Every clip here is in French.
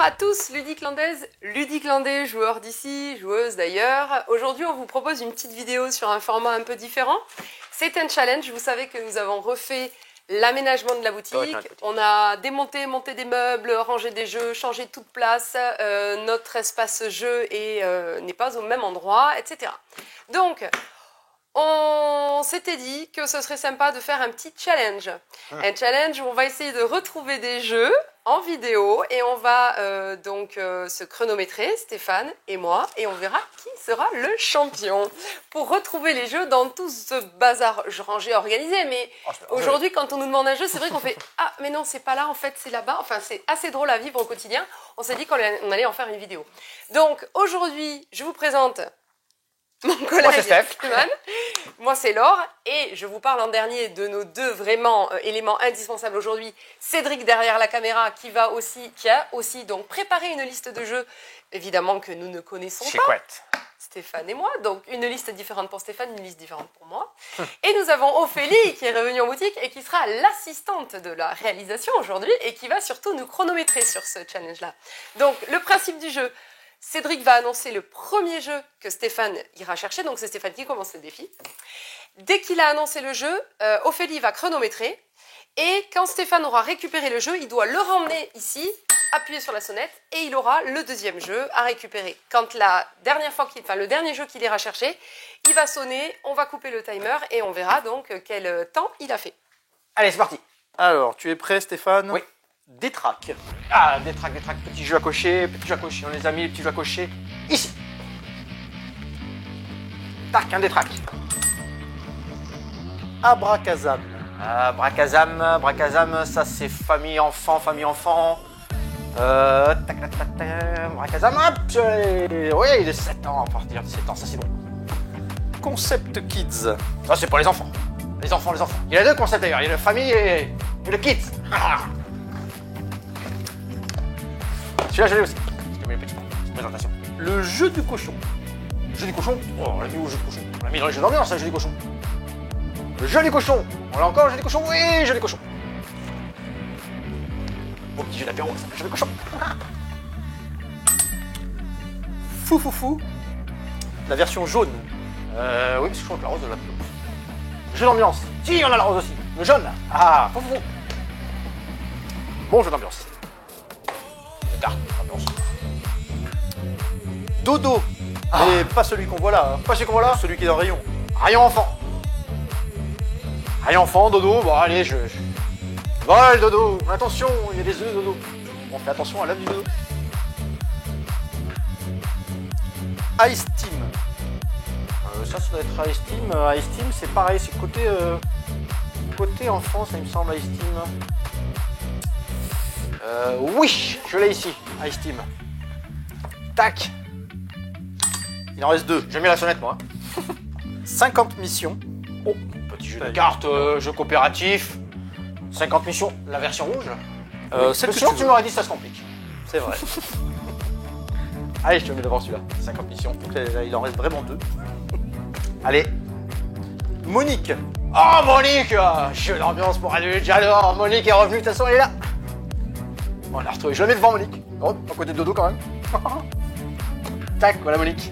à tous, ludiquelandaises, ludiquelandais, joueurs d'ici, joueuses d'ailleurs. Aujourd'hui, on vous propose une petite vidéo sur un format un peu différent. C'est un challenge. Vous savez que nous avons refait l'aménagement de la boutique. On a démonté, monté des meubles, rangé des jeux, changé toute place. Notre espace jeu n'est pas au même endroit, etc. Donc, on s'était dit que ce serait sympa de faire un petit challenge. Un challenge où on va essayer de retrouver des jeux en vidéo et on va se chronométrer, Stéphane et moi, et on verra qui sera le champion. Pour retrouver les jeux dans tout ce bazar rangé organisé, mais aujourd'hui quand on nous demande un jeu, c'est vrai qu'on fait « Ah mais non, c'est pas là, en fait c'est là-bas ». Enfin, c'est assez drôle à vivre au quotidien. On s'est dit qu'on allait en faire une vidéo. Donc aujourd'hui, je vous présente mon collègue Stéphane. Moi c'est Laure et je vous parle en dernier de nos deux vraiment éléments indispensables aujourd'hui. Cédric derrière la caméra qui a aussi donc préparé une liste de jeux évidemment que nous ne connaissons pas. Chouette. Stéphane et moi, donc une liste différente pour Stéphane, une liste différente pour moi. Et nous avons Ophélie qui est revenue en boutique et qui sera l'assistante de la réalisation aujourd'hui et qui va surtout nous chronométrer sur ce challenge-là. Donc le principe du jeu, Cédric va annoncer le premier jeu que Stéphane ira chercher, donc c'est Stéphane qui commence le défi. Dès qu'il a annoncé le jeu, Ophélie va chronométrer et quand Stéphane aura récupéré le jeu, il doit le ramener ici, appuyer sur la sonnette et il aura le deuxième jeu à récupérer. Quand le dernier jeu qu'il ira chercher, il va sonner, on va couper le timer et on verra donc quel temps il a fait. Allez, c'est parti. Alors, tu es prêt Stéphane? Oui. Détraque. Ah, détraque, petit jeu à cocher, on les a mis, les petits jeux à cocher, ici. Tac, un détraque. Abracazam. Bracazam, ça c'est famille-enfant. Bracazam, hop, oui, il est 7 ans, à partir de 7 ans, ça c'est bon. Concept Kids. Ça c'est pour les enfants. Les enfants. Il y a deux concepts d'ailleurs, il y a la famille et le kids. Celui-là, je l'ai aussi. Je mets une petite présentation. Le jeu du cochon. Le jeu du cochon. Oh, on l'a mis où, le jeu du cochon? On l'a mis dans les jeux d'ambiance, le jeu du cochon. Le jeu du cochon. On l'a encore, le jeu du cochon? Oui, jeu du cochon. Beau petit jeu d'apéro, ça, le jeu du cochon. Fou. La version jaune. Oui, parce que je crois que la rose, on l'a plus. Le jeu d'ambiance. Si, on a la rose aussi. Le jaune, là. Ah, fou. Bon jeu d'ambiance. Carte, ambiance. Dodo. Mais pas celui qu'on voit là. Pas celui qu'on voit là. Celui qui est dans le rayon. Rayon enfant, dodo. Bon, allez, je vole, dodo. Attention, il y a des œufs, dodo. On fait attention à l'œuf du dodo. Ice Team. Ça doit être Ice Team. Ice Team, c'est pareil, c'est côté enfant, ça il me semble, Ice Team. Oui, je l'ai ici, Ice Team. Tac. Il en reste 2. J'ai mis la sonnette, moi. 50 missions. Oh, petit jeu de cartes, jeu coopératif. 50 missions, la version rouge. Celle que tu m'aurais dit ça se complique. C'est vrai. Allez, je te mets devant celui-là. 50 missions. Donc là, il en reste vraiment 2. Allez. Monique. Oh, Monique, jeu d'ambiance pour adultes, j'adore. Monique est revenue, de toute façon, elle est là. On l'a retrouvée. Je la mets devant Monique. Oh, à côté de Dodo quand même. Tac, voilà Monique.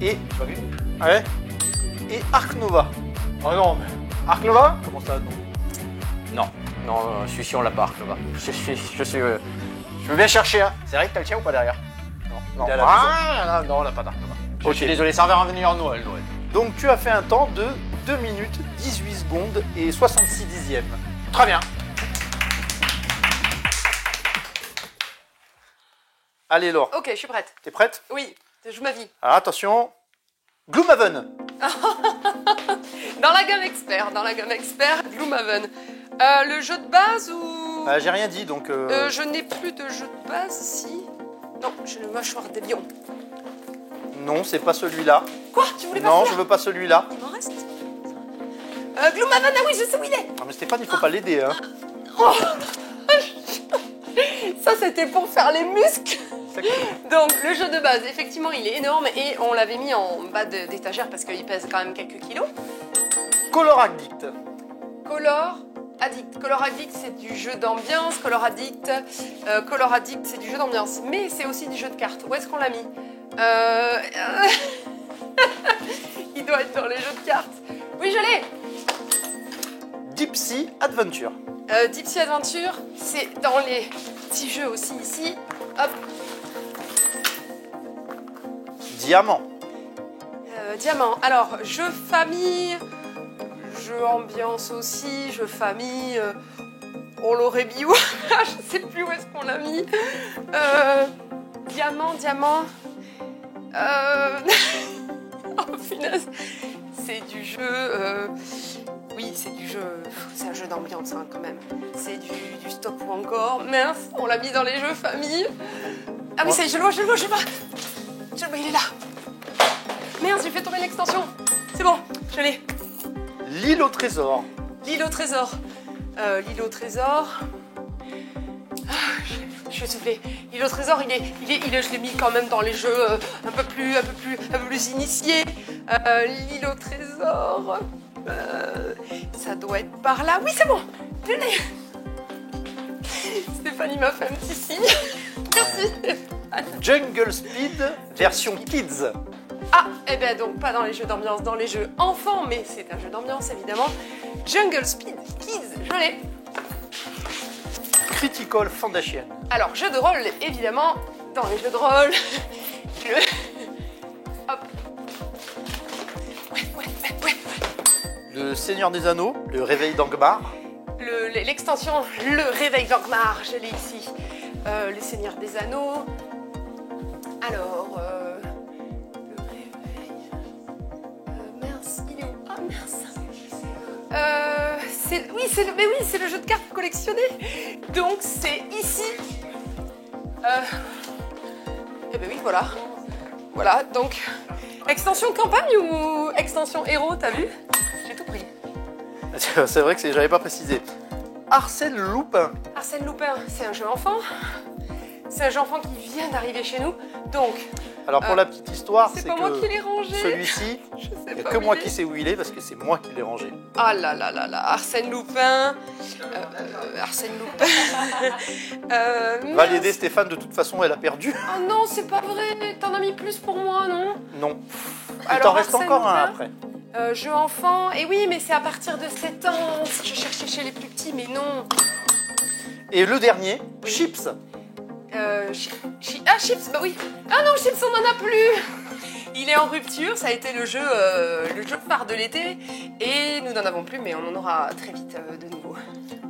Et, Tu m'as vu? ouais. Et Ark Nova. Oh non, mais... Ark Nova? Comment ça, non? Non, celui-ci on l'a pas, Ark Nova. Je veux bien chercher, hein. C'est vrai que t'as le tien ou pas derrière? Non. Il est à la Non, on n'a pas d'Ark Nova. Je Ok. suis désolé, ça va revenir en Noël. Donc tu as fait un temps de 2 minutes, 18 secondes et 66 dixièmes. Très bien. Allez Laure, Ok, je suis prête. t'es prête? Oui, je joue ma vie. Alors attention. Gloomhaven. Dans la gamme expert, Gloomhaven. Le jeu de base ou... J'ai rien dit donc... je n'ai plus de jeu de base, si. Non, j'ai le mâchoire des lions. Non, c'est pas celui-là. Quoi? Tu voulais pas Non, celui-là? je veux pas celui-là. Il m'en reste. Gloomhaven, ah oui, je sais où il est. Non mais Stéphane, il faut pas l'aider, hein. Oh. Ça, c'était pour faire les muscles. Donc, le jeu de base, effectivement, il est énorme et on l'avait mis en bas d'étagère parce qu'il pèse quand même quelques kilos. Color Addict. Color Addict. Color Addict, c'est du jeu d'ambiance. Color Addict, c'est du jeu d'ambiance. Mais c'est aussi du jeu de cartes. Où est-ce qu'on l'a mis? Il doit être dans les jeux de cartes. Oui, je l'ai. Deep Sea Adventure. Deep Sea Adventure, c'est dans les petits jeux aussi ici. Hop. Diamant. Diamant. Alors, jeu famille, jeu ambiance aussi, jeu famille. On l'aurait mis où? Je sais plus où est-ce qu'on l'a mis. Diamant. Oh punaise. C'est du jeu. Oui, c'est du jeu. C'est un jeu d'ambiance hein, quand même. C'est du stop ou encore. Mince, on l'a mis dans les jeux famille. Ah oui, ça y est, je le vois. Je le vois, il est là. Merde, j'ai fait tomber l'extension. C'est bon, je l'ai. L'île au trésor. L'île au trésor. L'île au trésor. Ah, je suis soufflée. L'île au trésor, je l'ai mis quand même dans les jeux un peu plus initiés. L'île au trésor. Ça doit être par là. Oui, c'est bon. Je l'ai. Stéphanie m'a fait un petit signe. Merci Stéphane. Jungle Speed version Kids. Ah, eh ben donc pas dans les jeux d'ambiance, dans les jeux enfants, mais c'est un jeu d'ambiance évidemment. Jungle Speed Kids, je l'ai. Critical Foundation. Alors, jeu de rôle, évidemment, dans les jeux de rôle. Hop. Ouais. Le Seigneur des Anneaux, le Réveil d'Angmar. L'extension Le Réveil d'Angmar, je l'ai ici. Les Seigneurs des Anneaux. Alors, le Réveil. Mince, il est où? Ah, mince. C'est le jeu de cartes collectionné. Donc, c'est ici. Eh ben oui, voilà. Voilà, donc, extension campagne ou extension héros, t'as vu? J'ai tout pris. C'est vrai que j'avais pas précisé. Arsène Lupin. Arsène Lupin, c'est un jeu enfant. C'est un jeu enfant qui vient d'arriver chez nous. Donc, alors pour la petite histoire, c'est c'est pas moi qui que l'ai rangé. celui-ci, Je sais il n'y a pas que où moi il est. qui sais où il est parce que c'est moi qui l'ai rangé. Ah là là là là, Arsène Lupin. Arsène Lupin. Va mince. l'aider Stéphane, de toute façon elle a perdu. Oh non, c'est pas vrai. T'en as mis plus pour moi, non? Non. Il Alors, t'en reste Arsène encore un Lupin. après. Jeu enfant. Et oui, mais c'est à partir de 7 ans. Je cherchais chez les plus petits, mais non. Et le dernier, Chips. Chips, bah oui. Ah non, Chips, on n'en a plus. Il est en rupture, ça a été le jeu phare de l'été. Et nous n'en avons plus, mais on en aura très vite de nouveau.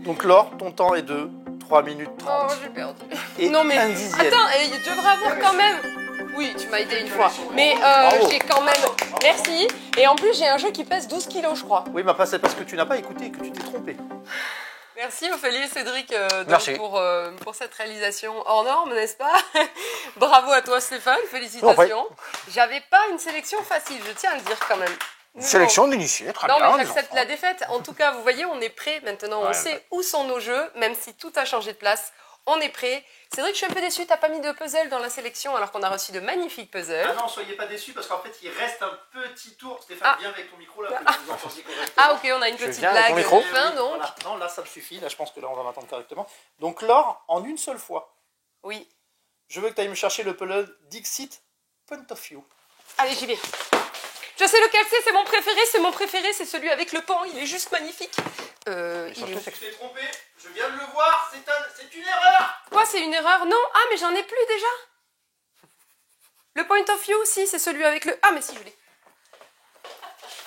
Donc Laure, ton temps est de 3 minutes 30. Oh, j'ai perdu. Et non mais, un dixième. attends, je devrais avoir quand même... Oui, tu m'as aidé une fois. Mais Bravo. j'ai quand même... Merci. Et en plus, j'ai un jeu qui pèse 12 kilos, je crois. Oui, mais c'est parce que tu n'as pas écouté et que tu t'es trompé. Merci Ophélie et Cédric donc, Merci. pour cette réalisation hors norme, n'est-ce pas? Bravo à toi Stéphane, félicitations. J'avais pas une sélection facile, je tiens à le dire quand même. Une sélection d'initiés, très Non bien. mais des j'accepte enfants. la défaite. En tout cas, vous voyez, on est prêt maintenant. On sait où sont nos jeux, même si tout a changé de place. On est prêt. Cédric, je suis un peu déçue, t'as pas mis de puzzle dans la sélection alors qu'on a reçu de magnifiques puzzles. Ah non, soyez pas déçus parce qu'en fait il reste un petit tour. Stéphane, viens avec ton micro là pour que vous entendiez correctement. Ah ok, on a une Je petite viens avec blague mon micro. de fin donc. Voilà. Non, là ça me suffit. Là je pense que là on va m'attendre correctement. Donc Laure, en une seule fois, Oui. je veux que tu ailles me chercher le puzzle Dixit Point of View. Allez, j'y vais. Je sais lequel c'est mon préféré, c'est celui avec le pan, il est juste magnifique. Il est où? Je t'ai trompé, je viens de le voir, c'est une erreur. Quoi, c'est une erreur? Non, ah mais j'en ai plus déjà. Le point of view, si, c'est celui avec le... Ah mais si, je l'ai.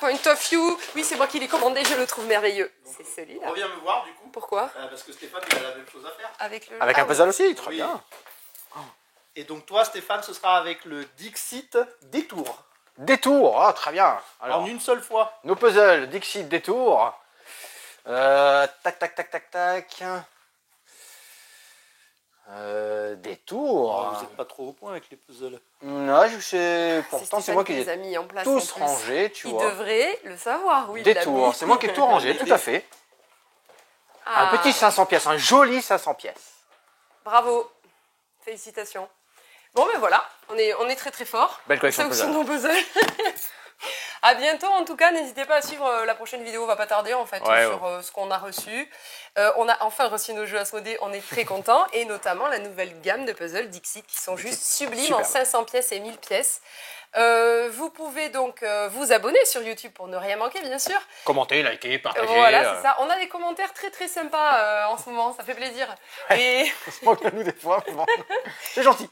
Point of view, oui, c'est moi qui l'ai commandé, je le trouve merveilleux. C'est celui-là. Reviens me voir du coup. Pourquoi? Parce que Stéphane il a la même chose à faire. Avec le... Avec Ah un oui. puzzle aussi, très Oui. bien. Et donc toi Stéphane, ce sera avec le Dixit Détour. Détour, ah, très bien. Alors, En une seule fois. nos puzzles, Dixit, détour. Tac. Détour. Vous n'êtes pas trop au point avec les puzzles. Non, je sais. Pourtant, c'est moi qui les les a ai mis en place. tous en plus. rangés, tu Il vois. devrait le savoir, oui. il l'a Détour, mis. c'est moi qui ai tout rangé, tout à fait. Ah, Un petit 500 pièces, un joli 500 pièces. Bravo, félicitations. Bon ben voilà, on est très très fort. Belle collection Ça de aussi puzzles. nos puzzles. À bientôt en tout cas, n'hésitez pas à suivre la prochaine vidéo, on va pas tarder en fait sur ce qu'on a reçu. On a enfin reçu nos jeux Asmodée, on est très contents et notamment la nouvelle gamme de puzzles Dixit qui sont juste sublimes en 500 pièces et 1000 pièces. Vous pouvez donc vous abonner sur YouTube pour ne rien manquer bien sûr. Commentez, likez, partagez. Voilà, c'est ça. On a des commentaires très très sympas en ce moment, ça fait plaisir. Et On se moque de nous des fois, mais bon. C'est gentil.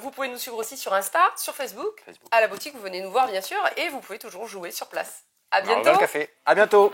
vous pouvez nous suivre aussi sur Insta, sur Facebook. À la boutique, vous venez nous voir bien sûr et vous pouvez toujours jouer sur place. À bientôt. Au café. À bientôt.